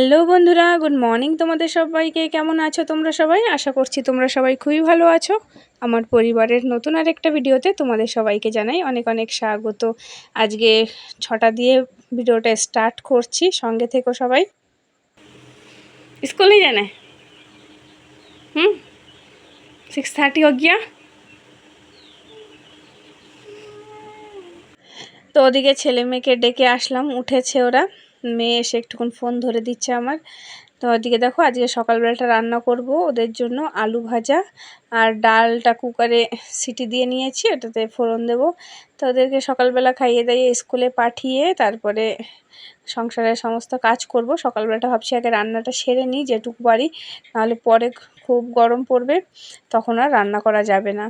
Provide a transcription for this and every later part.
Hello বন্ধুরা, good morning তোমাদের সবাইকে। কেমন আছো তোমরা সবাই? আশা করছি তোমরা সবাই খুবই ভালো আছো। আমার পরিবারের নতুন আরেকটা ভিডিওতে তোমাদের সবাইকে জানাই অনেক অনেক স্বাগত। আজকে 6টা দিয়ে ভিডিওটা স্টার্ট করছি, সঙ্গে থেকো সবাই। স্কুল नहीं जाना है? 6:30 हो गया। তো ওদিকে ছেলে মেয়েকে ডেকে আসলাম, উঠেছে ওরা। মেয়ে এসে একটুক্ষণ ফোন ধরে দিচ্ছে আমার। তো ওদিকে দেখো, আজকে সকালবেলাটা রান্না করব ওদের জন্য আলু ভাজা আর ডালটা কুকারে সিটি দিয়ে নিয়েছি, ওটাতে ফোড়ন দেব। তো ওদেরকে সকালবেলা খাইয়ে দাইয়ে স্কুলে পাঠিয়ে তারপরে সংসারের সমস্ত কাজ করব। সকালবেলাটা ভাবছি আগে রান্নাটা সেরে নিই যেটুকু পারি, নাহলে পরে খুব গরম পড়বে, তখন আর রান্না করা যাবে না।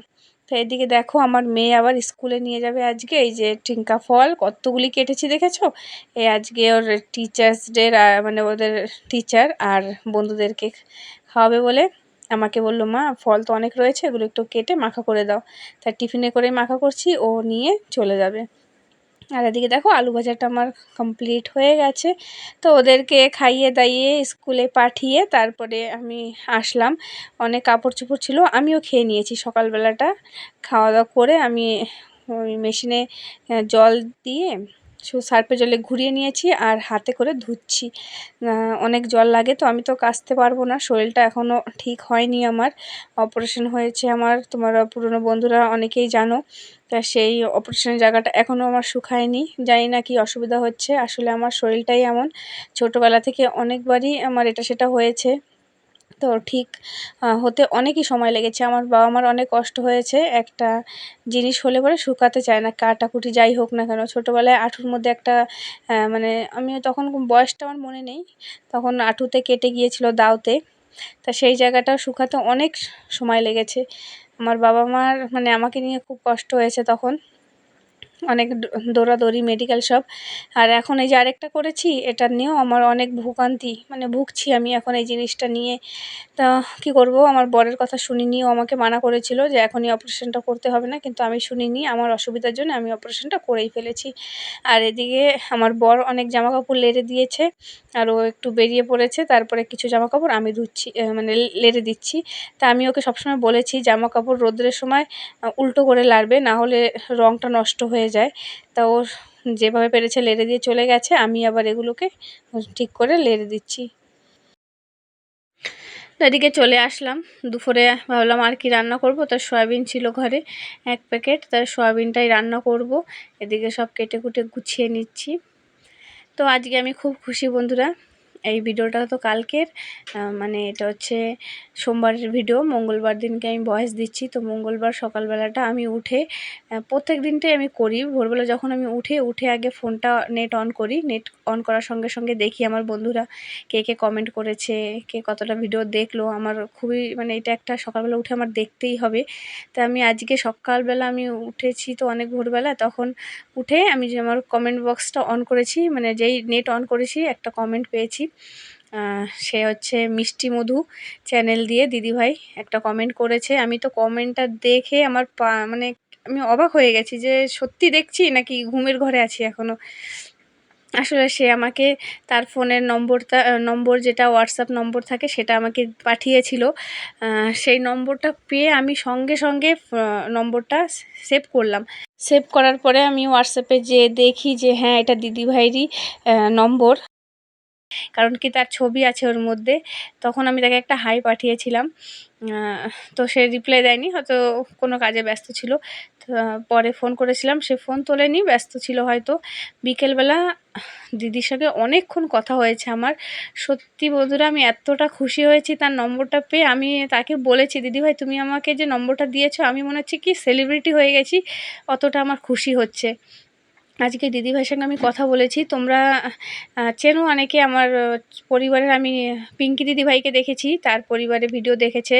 তো এদিকে দেখো, আমার মেয়ে আবার স্কুলে নিয়ে যাবে আজকে এই যে টিঙ্কা ফল কতগুলি কেটেছি দেখেছো। এই আজকে ওর টিচার্স ডে, মানে ওদের টিচার আর বন্ধুদেরকে খাওয়াবে বলে আমাকে বললো, মা ফল তো অনেক রয়েছে, এগুলো একটু কেটে মাখা করে দাও। তার টিফিনে করে মাখা করছি, ও নিয়ে চলে যাবে। আর এদিকে দেখো, আলু ভাজাটা আমার কমপ্লিট হয়ে গেছে। তো ওদেরকে খাইয়ে দাইয়ে স্কুলে পাঠিয়ে তারপরে আমি আসলাম। অনেক কাপড় চোপড় ছিল, আমিও খেয়ে নিয়েছি সকালবেলাটা। খাওয়া দাওয়া করে আমি ওই মেশিনে জল দিয়ে সার্ফে জলে ঘুরিয়ে নিয়েছি আর হাতে করে ধুচ্ছি। অনেক জল লাগে, তো আমি তো কাচতে পারবো না, শরীরটা এখনও ঠিক হয়নি আমার। অপারেশন হয়েছে আমার, তোমরা পুরনো বন্ধুরা অনেকেই জানো। তা সেই অপারেশনের জায়গাটা এখনও আমার শুকায়নি, জানি না কি অসুবিধা হচ্ছে। আসলে আমার শরীরটাই এমন, ছোটোবেলা থেকে অনেকবারই আমার এটা সেটা হয়েছে। তো ঠিক হতে অনেকই সময় লেগেছে। আমার বাবা মার অনেক কষ্ট হয়েছে, একটা জিনিস হলে পরে শুকাতে চায় না, কাটাকুটি যাই হোক না কেন। ছোটোবেলায় হাঁটুর মধ্যে একটা মানে আমি তখন বয়সটা আমার মনে নেই, তখন হাঁটুতে কেটে গিয়েছিল দাওতে। তা সেই জায়গাটাও শুকাতে অনেক সময় লেগেছে। আমার বাবা মার মানে আমাকে নিয়ে খুব কষ্ট হয়েছে তখন, অনেক দৌড়াদৌড়ি মেডিকেল সব। আর এখন এই যে আরেকটা করেছি, এটা নিয়েও আমার অনেক ভোগান্তি, মানে ভুগছি আমি এখন এই জিনিসটা নিয়ে। তা কী করব, আমার বরের কথা শুনিনি, ও আমাকে মানা করেছিল যে এখনই অপারেশনটা করতে হবে না, কিন্তু আমি শুনিনি, আমার অসুবিধার জন্য আমি অপারেশনটা করেই ফেলেছি। আর এদিকে আমার বর অনেক জামাকাপড় লেড়ে দিয়েছে, আর ও একটু বেরিয়ে পড়েছে, তারপরে কিছু জামাকাপড় আমি ধুচ্ছি, মানে লেড়ে দিচ্ছি। তা আমি ওকে সবসময় বলেছি জামাকাপড় রোদ্রের সময় উল্টো করে লাড়বে, না হলে রঙটা নষ্ট হয়ে যায়। তা ও যেভাবে পেরেছে লেড়ে দিয়ে চলে গেছে, আমি আবার এগুলোকে ঠিক করে লেড়ে দিচ্ছি। তো এদিকে চলে আসলাম, দুপুরে ভাবলাম আর কি রান্না করব। তার সয়াবিন ছিল ঘরে 1 প্যাকেট, তার সয়াবিনটাই রান্না করব। এদিকে সব কেটে কুটে গুছিয়ে নিচ্ছি। তো আজকে আমি খুব খুশি বন্ধুরা। এই ভিডিওটা তো কালকের, মানে এটা হচ্ছে সোমবারের ভিডিও, মঙ্গলবার দিনকে আমি ভয়েস দিচ্ছি। তো মঙ্গলবার সকালবেলাটা আমি উঠে, প্রত্যেক দিনটাই আমি করি ভোরবেলা, যখন আমি উঠে আগে ফোনটা নেট অন করি। নেট অন করার সঙ্গে সঙ্গে দেখি আমার বন্ধুরা কে কে কমেন্ট করেছে, কে কতটা ভিডিও দেখলো। আমার খুবই মানে এটা একটা সকালবেলা উঠে আমার দেখতেই হবে। তা আমি আজকে সকালবেলা আমি উঠেছি তো অনেক ভোরবেলা, তখন উঠে আমি যে আমার কমেন্ট বক্সটা অন করেছি, মানে যেই নেট অন করেছি একটা কমেন্ট পেয়েছি। সে হচ্ছে মিষ্টি মধু চ্যানেল দিয়ে দিদিভাই একটা কমেন্ট করেছে। আমি তো কমেন্টটা দেখে আমার মানে আমি অবাক হয়ে গেছি যে সত্যি দেখছি নাকি ঘুমের ঘরে আছি এখনও। আসলে সে আমাকে তার ফোনের নম্বর যেটা হোয়াটসঅ্যাপ নম্বর থাকে সেটা আমাকে পাঠিয়েছিল। সেই নম্বরটা পেয়ে আমি সঙ্গে সঙ্গে নম্বরটা সেভ করলাম। সেভ করার পরে আমি হোয়াটসঅ্যাপে যেয়ে দেখি যে হ্যাঁ, এটা দিদিভাইয়েরই নম্বর, কারণ কি তার ছবি আছে ওর মধ্যে। তখন আমি তাকে একটা হাই পাঠিয়েছিলাম, তো সে রিপ্লাই দেয়নি, হয়তো কোনো কাজে ব্যস্ত ছিল। পরে ফোন করেছিলাম, সে ফোন তোলেনি, ব্যস্ত ছিল হয়তো। বিকেলবেলা দিদির সাথে অনেকক্ষণ কথা হয়েছে আমার। সত্যি বন্ধুরা, আমি এতটা খুশি হয়েছি তার নম্বরটা পেয়ে। আমি তাকে বলেছি, দিদিভাই তুমি আমাকে যে নম্বরটা দিয়েছো, আমি মনে হচ্ছে কি সেলিব্রিটি হয়ে গেছি, অতটা আমার খুশি হচ্ছে। আজকে দিদিভাইয়ের সঙ্গে আমি কথা বলেছি, তোমরা চেনো অনেকে আমার পরিবারের। আমি পিঙ্কি দিদিভাইকে দেখেছি, তার পরিবারে ভিডিও দেখেছে,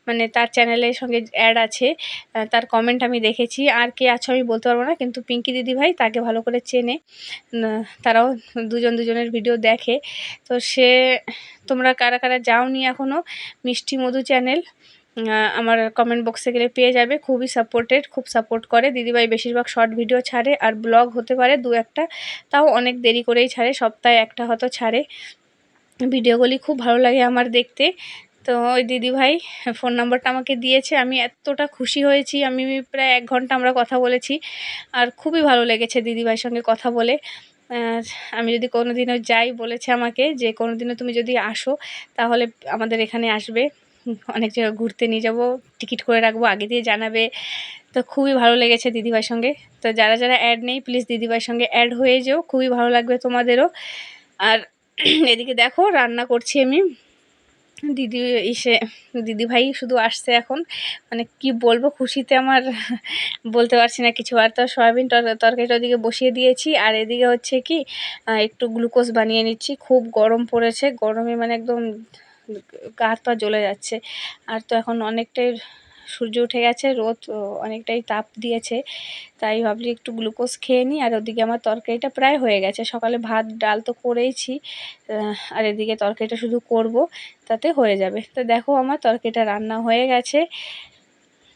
মানে তার চ্যানেলের সঙ্গে অ্যাড আছে, তার কমেন্ট আমি দেখেছি। আর কে আছো আমি বলতে পারবো না, কিন্তু পিঙ্কি দিদিভাই তাকে ভালো করে চেনে। তারাও দুজনের ভিডিও দেখে। তো তোমরা কারা কারা যাওনি এখনও মিষ্টি মধু চ্যানেল, আমার কমেন্ট বক্সে গেলে পেয়ে যাবে। খুবই খুব সাপোর্ট করে দিদিভাই। বেশিরভাগ শর্ট ভিডিও ছাড়ে, আর ব্লগ হতে পারে 2-1টা, তাও অনেক দেরি করেই ছাড়ে, সপ্তাহে একটা হয়তো ছাড়ে। ভিডিওগুলি খুব ভালো লাগে আমার দেখতে। তো ওই দিদিভাই ফোন নাম্বারটা আমাকে দিয়েছে, আমি এতটা খুশি হয়েছি, আমি প্রায় 1 ঘন্টা আমরা কথা বলেছি। আর খুবই ভালো লেগেছে দিদিভাইয়ের সঙ্গে কথা বলে। আমি যদি কোনো দিনও যাই বলেছে আমাকে যে কোনো দিনও তুমি যদি আসো তাহলে আমাদের এখানে আসবে, অনেক জায়গা ঘুরতে নিয়ে যাব, টিকিট করে রাখবো, আগে দিয়ে জানাবে। তো খুবই ভালো লেগেছে দিদিভাইয়ের সঙ্গে। তো যারা যারা অ্যাড নেই প্লিজ দিদিভাইয়ের সঙ্গে অ্যাড হয়ে যেও, খুবই ভালো লাগবে তোমাদেরও। আর এদিকে দেখো রান্না করছি আমি। দিদি এসে দিদিভাই শুধু আসছে এখন, মানে কি বলবো খুশিতে আমার বলতে পারছি না কিছু। আর তো সয়াবিন তরকারিটা ওদিকে বসিয়ে দিয়েছি, আর এদিকে হচ্ছে কি একটু গ্লুকোজ বানিয়ে নিচ্ছি। খুব গরম পড়েছে, গরমে মানে একদম গা হাত পা জ্বলে যাচ্ছে। আর তো এখন অনেকটাই সূর্য উঠে গেছে, রোদ অনেকটাই তাপ দিয়েছে, তাই ভাবলি একটু গ্লুকোজ খেয়ে নিই। আর ওদিকে আমার তরকারিটা প্রায় হয়ে গেছে, সকালে ভাত ডাল তো করেইছি, আর এদিকে তরকারিটা শুধু করব, তাতে হয়ে যাবে। তো দেখো আমার তরকারিটা রান্না হয়ে গেছে,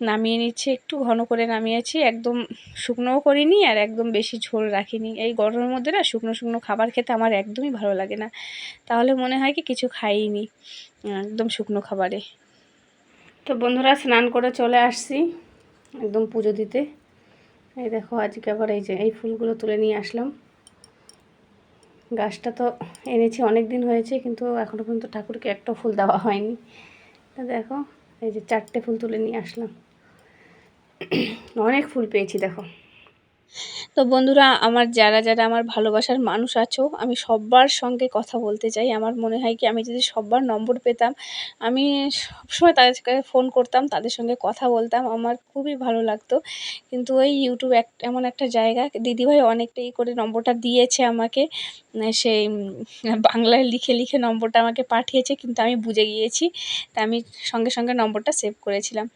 নামিয়ে নিচ্ছি, একটু ঘন করে নামিয়েছি, একদম শুকনোও করিনি আর একদম বেশি ঝোল রাখিনি। এই গরমের মধ্যে না শুকনো শুকনো খাবার খেতে আমার একদমই ভালো লাগে না, তাহলে মনে হয় কি কিছু খাইনি একদম শুকনো খাবারে। তো বন্ধুরা স্নান করে চলে আসছি একদম পুজো দিতে। এই দেখো আজকে আবার এই যে এই ফুলগুলো তুলে নিয়ে আসলাম। গাছটা তো এনেছি অনেক দিন হয়েছে, কিন্তু এখনও পর্যন্ত ঠাকুরকে একটা ফুল দেওয়া হয়নি। তা দেখো এই যে 4টে ফুল তুলে নিয়ে আসলাম, অনেক ফুল পেয়েছি দেখো। তো বন্ধুরা আমার যারা যারা আমার ভালোবাসার মানুষ আছো, আমি সবার সঙ্গে কথা বলতে চাই। আমার মনে হয় কি আমি যদি সবার নম্বর পেতাম, আমি সবসময় তাদেরকে ফোন করতাম, তাদের সঙ্গে কথা বলতাম, আমার খুবই ভালো লাগতো। কিন্তু ওই ইউটিউব এমন একটা জায়গা, দিদিভাই অনেকটাই করে নম্বরটা দিয়েছে আমাকে, সেই বাংলায় লিখে লিখে নম্বরটা আমাকে পাঠিয়েছে, কিন্তু আমি বুঝে গিয়েছি, তা আমি সঙ্গে সঙ্গে নম্বরটা সেভ করেছিলাম।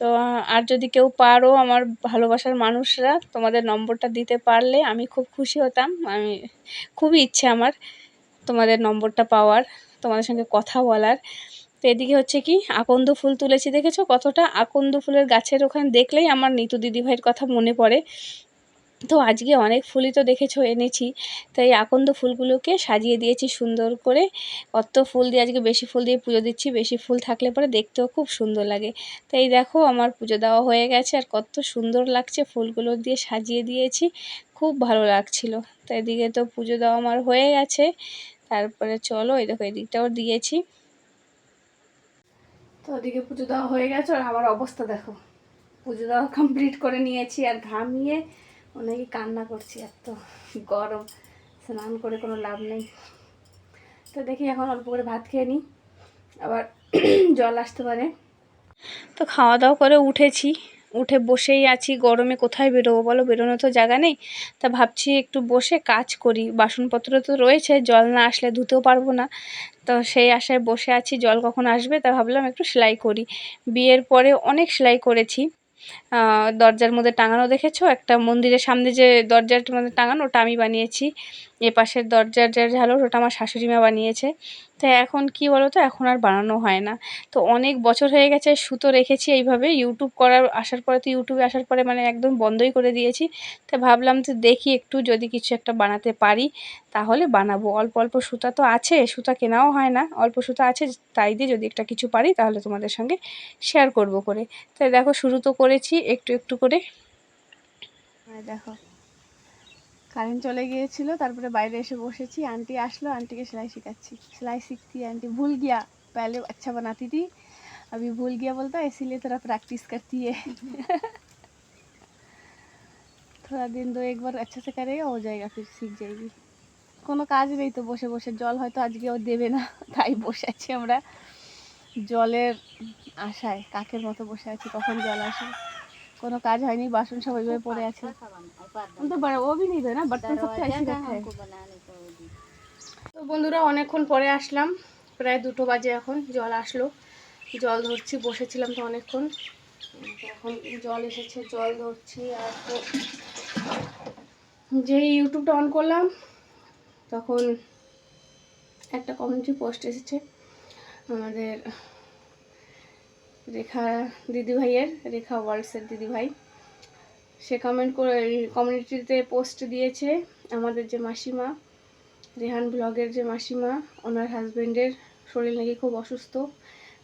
তো আর যদি কেউ পারো আমার ভালোবাসার মানুষরা তোমাদের নম্বরটা দিতে পারলে আমি খুব খুশি হতাম। আমি খুবই ইচ্ছে আমার তোমাদের নম্বরটা পাওয়ার, তোমাদের সঙ্গে কথা বলার। তো এদিকে হচ্ছে কি আকন্দ ফুল তুলেছি, দেখেছো কতটা? আকন্দ ফুলের গাছের ওখানে দেখলেই আমার নিতু দিদিভাইয়ের কথা মনে পড়ে। তো আজকে অনেক ফুলই তো দেখেছো এনেছি, তাই আকন্দ ফুলগুলোকে সাজিয়ে দিয়েছি সুন্দর করে। কত ফুল দিয়ে আজকে বেশি ফুল দিয়ে পুজো দিচ্ছি, বেশি ফুল থাকলে পরে দেখতেও খুব সুন্দর লাগে। তাই দেখো আমার পুজো দেওয়া হয়ে গেছে, আর কত সুন্দর লাগছে, ফুলগুলো দিয়ে সাজিয়ে দিয়েছি, খুব ভালো লাগছিল। তো এদিকে তো পুজো দেওয়া আমার হয়ে গেছে, তারপরে চলো এই দেখো এদিকটাও দিয়েছি। তো ওদিকে পুজো দেওয়া হয়ে গেছে, আর আমার অবস্থা দেখো, পুজো দেওয়া কমপ্লিট করে নিয়েছি আর ঘামিয়ে অনেকে কান্না করছি, এত গরম, স্নান করে কোনো লাভ নেই। তো দেখি এখন অল্প করে ভাত খেয়ে নিই, আবার জল আসতে পারে। তো খাওয়া দাওয়া করে উঠেছি, উঠে বসেই আছি, গরমে কোথায় বেরোবো বলো, বেরোনো তো জায়গা নেই। তা ভাবছি একটু বসে কাজ করি, বাসনপত্র তো রয়েছে, জল না আসলে ধুতেও পারবো না। তো সেই আশায় বসে আছি, জল কখন আসবে, তা ভাবলাম একটু সেলাই করি। বিয়ের পরে অনেক সেলাই করেছি, দরজার মধ্যে টাঙানো দেখেছো, একটা মন্দিরের সামনে যে দরজার মধ্যে টাঙানো, ওটা আমি বানিয়েছি। এপাশের দরজার যে ঝালর, ওটা আমার শাশুড়ি মা বানিয়েছে। তো এখন কি বলো তো, এখন আর বানানো হয় না। তো অনেক বছর হয়ে গেছে সুতো রেখেছি এইভাবে, ইউটিউব করার আসার পরে, তো ইউটিউবে আসার পরে মানে একদম বন্ধই করে দিয়েছি। তো ভাবলাম তো দেখি একটু যদি কিছু একটা বানাতে পারি তাহলে বানাবো। অল্প অল্প সুতা তো আছে, সুতা কেনাও হয় না, অল্প সুতা আছে, তাই দিয়ে যদি একটা কিছু পারি তাহলে তোমাদের সঙ্গে শেয়ার করব করে। তাই দেখো শুরু তো করেছি একটু একটু করে। দেখো কারেন্ট চলে গিয়েছিল, তারপরে বাইরে এসে বসেছি, আন্টি আসলো, আন্টিকে সেলাই শেখাচ্ছি। সেলাই सीखती है आंटी, भूल गया पहले अच्छा बनाती थी, अभी भूल गया बोलता है, इसीलिए थोड़ा प्रैक्टिस करती है। थोड़ा दिन दो एक बार अच्छे से करेगा हो जाएगा, फिर सीख जाएगी। কোনো কাজ নেই তো বসে বসে, জল হয়তো আজকে ও দেবে না, তাই বসে আছি আমরা জলের আশায়, কাকের মতো বসে আছি কখন জল আসে। কোনো কাজ হয়নি, বাসন সব ওইভাবে পড়ে আছে। তো ও भी नहीं ना, बर्तन सब तो ऐसे रखा है। তো বন্ধুরা অনেকক্ষণ পরে আসলাম, প্রায় 2টো বাজে, এখন জল আসলো, জল ধরছি, বসেছিলাম তো অনেকক্ষণ, এখন জল এসেছে, জল ধরছি। আর তো যেই ইউটিউবটা অন করলাম তখন একটা কমিউনিটি পোস্ট এসেছে আমাদের রেখা দিদিভাইয়ের, রেখা ওয়ার্ল্ডসের দিদিভাই। সে কমেন্ট করে কমিউনিটিতে পোস্ট দিয়েছে আমাদের যে মাসিমা, রেহান ব্লগের যে মাসিমা, ওনার হাজব্যান্ডের শরীর নাকি খুব অসুস্থ।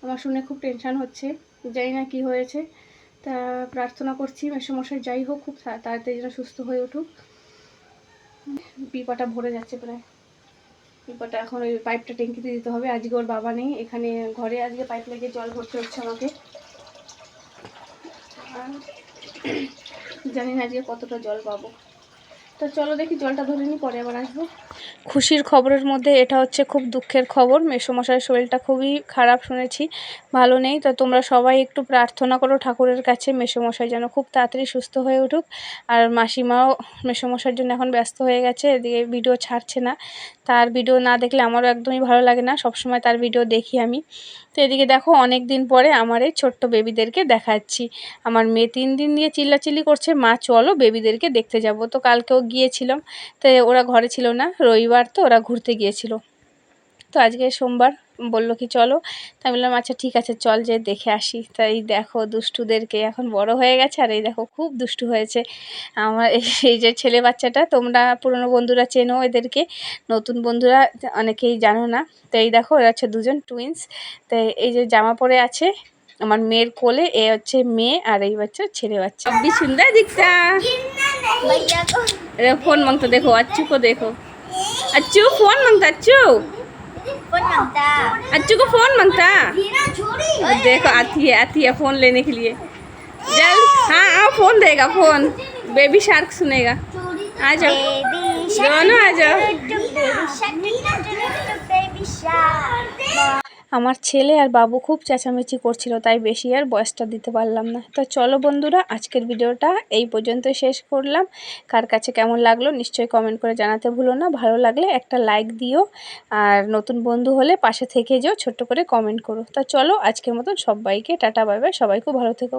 আমার শুনে খুব টেনশান হচ্ছে, জানি না কি হয়েছে। তা প্রার্থনা করছি মেসোমশাই যাই হোক খুব তাড়াতাড়ি যেন সুস্থ হয়ে উঠুক। পিপাটা ভরে যাচ্ছে প্রায়। পিপাটা এখন ওই পাইপটা ট্যাঙ্কিতে দিতে হবে। আজকে ওর বাবা নেই এখানে, ঘরে আজকে পাইপ লাগিয়ে জল ভরতে হচ্ছে আমাকে। আর জানি না আজকে কতটা জল পাবো। তো চলো দেখি জলটা ধরে নিই, পরে আবার আসবো। খুশির খবরের মধ্যে এটা হচ্ছে খুব দুঃখের খবর। মেসোমশাইয়ের শরীরটা খুবই খারাপ শুনেছি, ভালো নেই। তো তোমরা সবাই একটু প্রার্থনা করো ঠাকুরের কাছে মেসোমশাই যেন খুব তাড়াতাড়ি সুস্থ হয়ে উঠুক। আর মাসিমাও মেসোমশাইয়ের জন্য এখন ব্যস্ত হয়ে গেছে, এদিকে ভিডিও ছাড়ছে না। তার ভিডিও না দেখলে আমারও একদমই ভালো লাগে না, সবসময় তার ভিডিও দেখি আমি। তো এদিকে দেখো অনেক দিন পরে আমার এই ছোট্ট বেবিদেরকে দেখাচ্ছি। আমার মেয়ে 3 দিন দিয়ে চিল্লাচিল্লি করছে, মা চলো বেবিদেরকে দেখতে যাব। তো কালকেও গিয়েছিলাম, তো ওরা ঘরে ছিল না, রবিবার তো ওরা ঘুরতে গিয়েছিল। তো আজকে সোমবার বললো কি চলো, তাই বললাম আচ্ছা ঠিক আছে চল যে দেখে আসি। তাই দেখো দুষ্টুদেরকে, এখন বড় হয়ে গেছে আর এই দেখো খুব দুষ্টু হয়েছে আমার এই যে ছেলে বাচ্চাটা। তোমরা পুরনো বন্ধুরা চেনো এদেরকে, নতুন বন্ধুরা অনেকেই জানো না। তো এই দেখো এরা হচ্ছে দুজন টুইন্স। তাই এই যে জামা পরে আছে আমার মেয়ের কোলে, এ হচ্ছে মেয়ে আর এই বাচ্চা ছেলে বাচ্চা। अभी सुंदर दिखता है। फोन मांगता देखो, अच्छू को देखो, अच्छू फोन मांगता, अच्छू को फोन मांगता। देखो आती है फोन लेने के लिए। जल हाँ आओ, फोन देगा, फोन बेबी शार्क सुनेगा। आ जाओ दोनों आ जाओ। আমার ছেলে আর বাবু খুব চেঁচামেচি করছিল, তাই বেশি আর ভয়েসটা দিতে পারলাম না। তো চলো বন্ধুরা, আজকের ভিডিওটা এই পর্যন্ত শেষ করলাম। কার কাছে কেমন লাগলো নিশ্চয়ই কমেন্ট করে জানাতে ভুলো না। ভালো লাগলে একটা লাইক দিও, আর নতুন বন্ধু হলে পাশে থেকে যেও, ছোট্ট করে কমেন্ট করো। তো চলো আজকের মতন সবাইকে টাটা, বাই বাই, সবাই খুব ভালো থেকো।